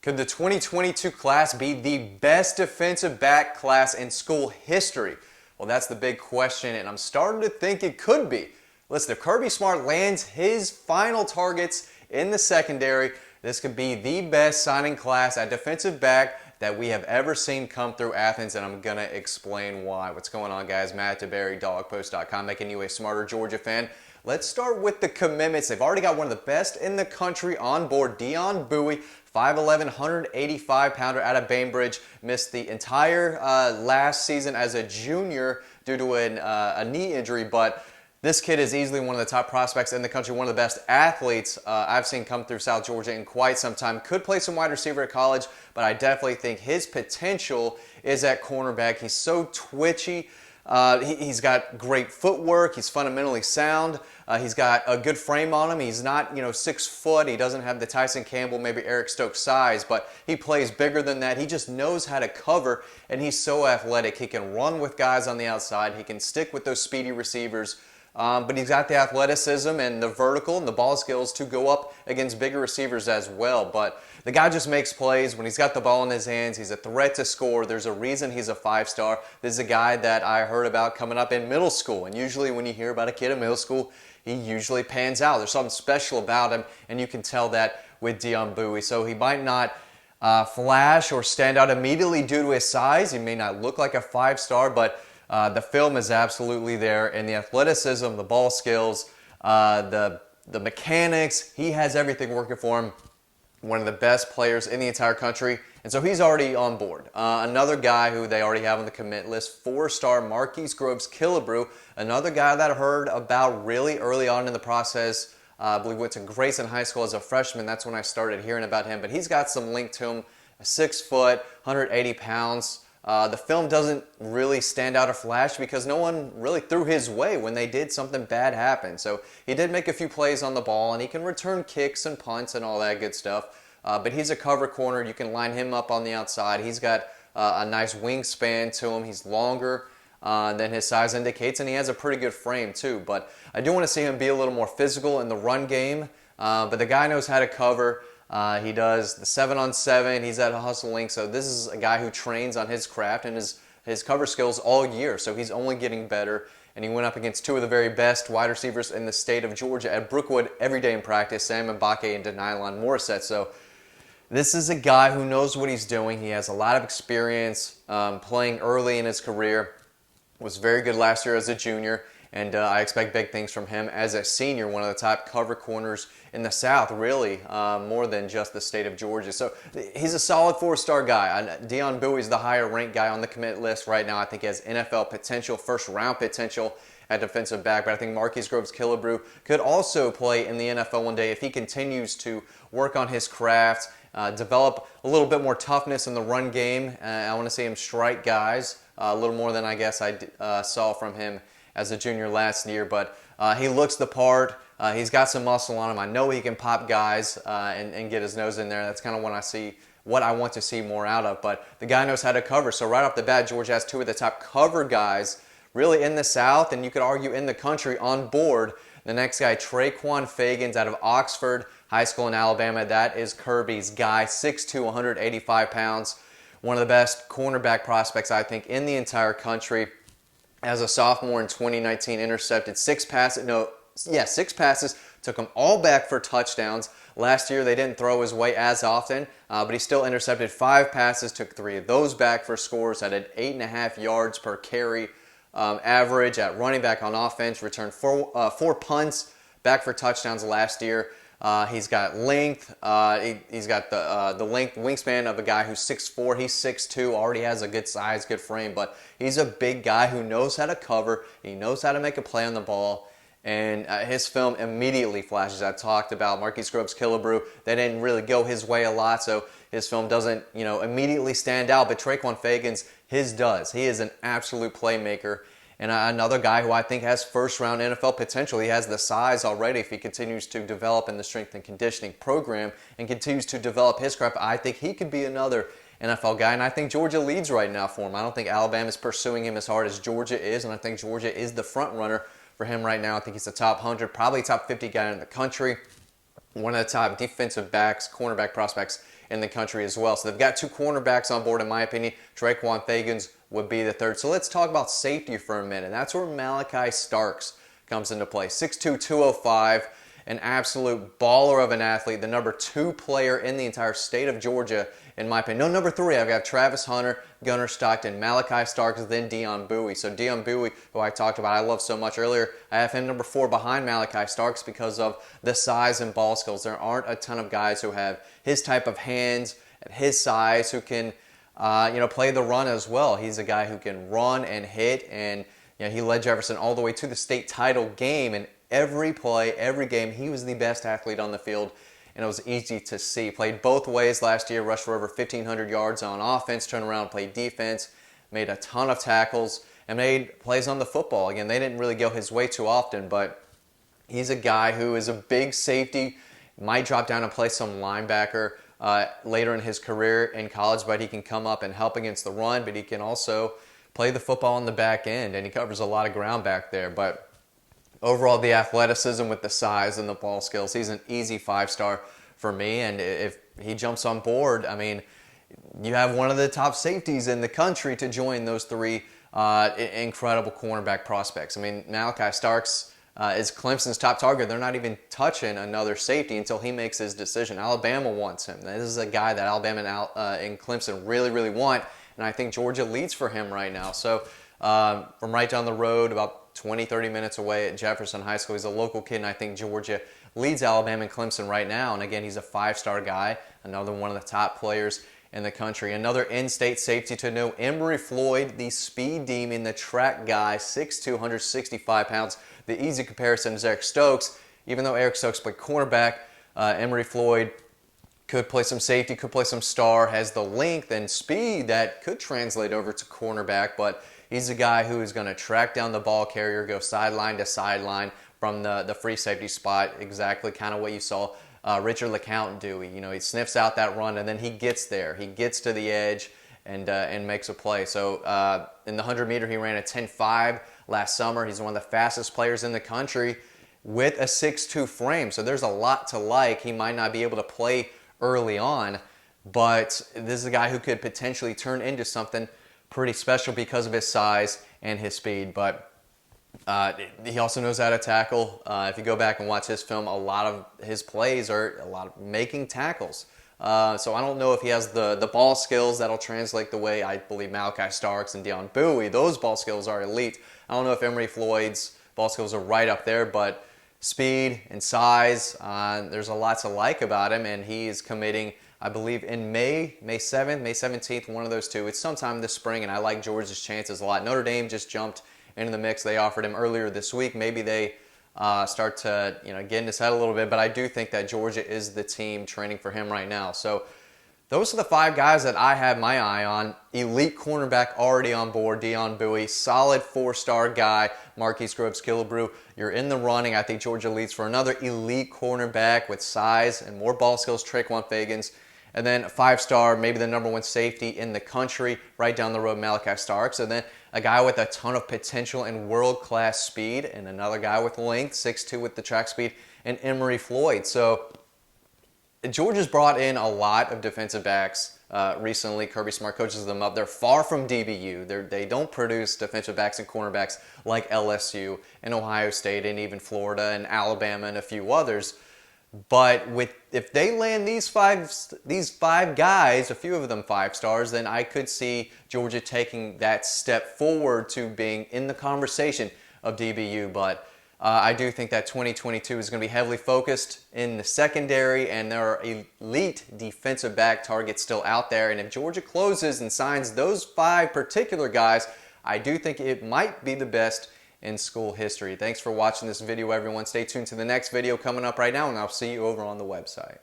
Could the 2022 class be the best defensive back class in school history? Well, that's the big question, and I'm starting to think it could be. Listen, if Kirby Smart lands his final targets in the secondary, this could be the best signing class at defensive back that we have ever seen come through Athens, and I'm going to explain why. What's going on, guys? Matt DeBary, DawgPost.com, making you a smarter Georgia fan. Let's start with the commitments. They've already got one of the best in the country on board, Dion Bowie, 5'11", 185-pounder out of Bainbridge. Missed the entire last season as a junior due to a knee injury, but this kid is easily one of the top prospects in the country, one of the best athletes I've seen come through South Georgia in quite some time. Could play some wide receiver at college, but I definitely think his potential is at cornerback. He's so twitchy. He's got great footwork. He's fundamentally sound. He's got a good frame on him. He's not, 6 foot. He doesn't have the Tyson Campbell, maybe Eric Stokes size, but he plays bigger than that. He just knows how to cover, and he's so athletic. He can run with guys on the outside. He can stick with those speedy receivers. But he's got the athleticism and the vertical and the ball skills to go up against bigger receivers as well. But the guy just makes plays. When he's got the ball in his hands, he's a threat to score. There's a reason he's a 5-star. This is a guy that I heard about coming up in middle school. And usually when you hear about a kid in middle school, he usually pans out. There's something special about him, and you can tell that with Dion Bowie. So he might not flash or stand out immediately due to his size. He may not look like a 5-star, but the film is absolutely there, and the athleticism, the ball skills, the mechanics, he has everything working for him. One of the best players in the entire country, and so he's already on board. Another guy who they already have on the commit list, 4-star Marquise Groves-Killebrew, another guy that I heard about really early on in the process. I believe went to Grayson High School as a freshman. That's when I started hearing about him, but he's got some link to him. 6 foot, 180 pounds. The film doesn't really stand out or flash because no one really threw his way when they did something bad happen. So he did make a few plays on the ball, and he can return kicks and punts and all that good stuff. But he's a cover corner. You can line him up on the outside. He's got a nice wingspan to him. He's longer than his size indicates, and he has a pretty good frame too. But I do want to see him be a little more physical in the run game. But the guy knows how to cover. He does the 7-on-7. He's at hustling. So this is a guy who trains on his craft and his cover skills all year. So he's only getting better. And he went up against 2 of the very best wide receivers in the state of Georgia at Brookwood every day in practice, Sam Mbake and Denylon Morissette. So this is a guy who knows what he's doing. He has a lot of experience playing early in his career. Was very good last year as a junior. And I expect big things from him as a senior, one of the top cover corners in the South, really, more than just the state of Georgia. So he's a solid 4-star guy. Dion Bowie's the higher-ranked guy on the commit list right now. I think he has NFL potential, first-round potential at defensive back. But I think Marquise Groves-Killebrew could also play in the NFL one day if he continues to work on his craft, develop a little bit more toughness in the run game. I want to see him strike guys a little more than I guess I saw from him as a junior last year, but he looks the part. He's got some muscle on him. I know he can pop guys and get his nose in there. That's kind of what I want to see more out of. But the guy knows how to cover. So right off the bat, Georgia has 2 of the top cover guys really in the South, and you could argue in the country on board. The next guy, Treyuan Fagan, out of Oxford High School in Alabama. That is Kirby's guy, 6'2", 185 pounds. One of the best cornerback prospects, I think, in the entire country. As a sophomore in 2019, intercepted 6 passes. Took them all back for touchdowns. Last year, they didn't throw his way as often, but he still intercepted 5 passes, took 3 of those back for scores, had an 8.5 yards per carry average at running back on offense, returned 4 punts back for touchdowns last year. He's got length. He's got the length wingspan of a guy who's 6'4". He's 6'2", already has a good size, good frame, but he's a big guy who knows how to cover. He knows how to make a play on the ball, and his film immediately flashes. I talked about Marquise Groves-Killebrew. They didn't really go his way a lot, so his film doesn't, immediately stand out, but Treyuan Fagan's, his does. He is an absolute playmaker. And another guy who I think has first-round NFL potential. He has the size already if he continues to develop in the strength and conditioning program and continues to develop his craft. I think he could be another NFL guy, and I think Georgia leads right now for him. I don't think Alabama is pursuing him as hard as Georgia is, and I think Georgia is the front runner for him right now. I think he's a top 100, probably top 50 guy in the country. One of the top defensive backs, cornerback prospects in the country as well. So they've got 2 cornerbacks on board, in my opinion. Treyuan Fagan would be the third. So let's talk about safety for a minute. That's where Malaki Starks comes into play. 6'2", 205, an absolute baller of an athlete, the number 2 player in the entire state of Georgia, in my opinion. No, number 3, I've got Travis Hunter, Gunnar Stockton, Malaki Starks, then Dion Bowie. So Dion Bowie, who I talked about, I love so much earlier, I have him number 4 behind Malaki Starks because of the size and ball skills. There aren't a ton of guys who have his type of hands at his size who can play the run as well. He's a guy who can run and hit, and he led Jefferson all the way to the state title game, and every play, every game, he was the best athlete on the field, and it was easy to see. Played both ways last year, rushed for over 1,500 yards on offense, turned around, played defense, made a ton of tackles, and made plays on the football. Again, they didn't really go his way too often, but he's a guy who is a big safety, might drop down and play some linebacker later in his career in college, but he can come up and help against the run, but he can also play the football on the back end, and he covers a lot of ground back there. But overall, the athleticism with the size and the ball skills, he's an easy 5-star for me. And if he jumps on board, I mean, you have one of the top safeties in the country to join those 3 incredible cornerback prospects. I mean, Malaki Starks is Clemson's top target. They're not even touching another safety until he makes his decision. Alabama wants him. This is a guy that Alabama and Clemson really, really want, and I think Georgia leads for him right now. So from right down the road, about 20, 30 minutes away at Jefferson High School. He's a local kid, and I think Georgia leads Alabama and Clemson right now. And again, he's a 5-star guy, another one of the top players in the country. Another in-state safety to know, Emery Floyd, the speed demon, the track guy, 6'2", 165 pounds. The easy comparison is Eric Stokes. Even though Eric Stokes played cornerback, Emery Floyd could play some safety, could play some star, has the length and speed that could translate over to cornerback, but he's a guy who is going to track down the ball carrier, go sideline to sideline from the free safety spot, exactly kind of what you saw Richard LeCounte do. He sniffs out that run, and then he gets there. He gets to the edge and makes a play. So in the 100-meter, he ran a 10.5 last summer. He's one of the fastest players in the country with a 6'2 frame. So there's a lot to like. He might not be able to play early on, but this is a guy who could potentially turn into something pretty special because of his size and his speed. But he also knows how to tackle. If you go back and watch his film, a lot of his plays are a lot of making tackles. So I don't know if he has the ball skills that'll translate the way I believe Malaki Starks and Dion Bowie. Those ball skills are elite. I don't know if Emery Floyd's ball skills are right up there, but speed and size, there's a lot to like about him, and he is committing, I believe, in May 7th, May 17th, one of those two. It's sometime this spring, and I like Georgia's chances a lot. Notre Dame just jumped into the mix. They offered him earlier this week. Maybe they start to get in his head a little bit, but I do think that Georgia is the team training for him right now. So those are the 5 guys that I have my eye on. Elite cornerback already on board, Dion Bowie. Solid 4-star guy, Marquise Groves-Killebrew. You're in the running. I think Georgia leads for another elite cornerback with size and more ball skills, Treyuan Fagan. And then a 5-star, maybe the number 1 safety in the country, right down the road, Malaki Starks. And then a guy with a ton of potential and world-class speed, and another guy with length, 6'2", with the track speed, and Emery Floyd. So Georgia's brought in a lot of defensive backs recently. Kirby Smart coaches them up. They're far from DBU. They don't produce defensive backs and cornerbacks like LSU and Ohio State and even Florida and Alabama and a few others. But if they land these five guys, a few of them 5-stars, then I could see Georgia taking that step forward to being in the conversation of DBU. But I do think that 2022 is going to be heavily focused in the secondary, and there are elite defensive back targets still out there. And if Georgia closes and signs those 5 particular guys, I do think it might be the best in school history. Thanks for watching this video, everyone. Stay tuned to the next video coming up right now, and I'll see you over on the website.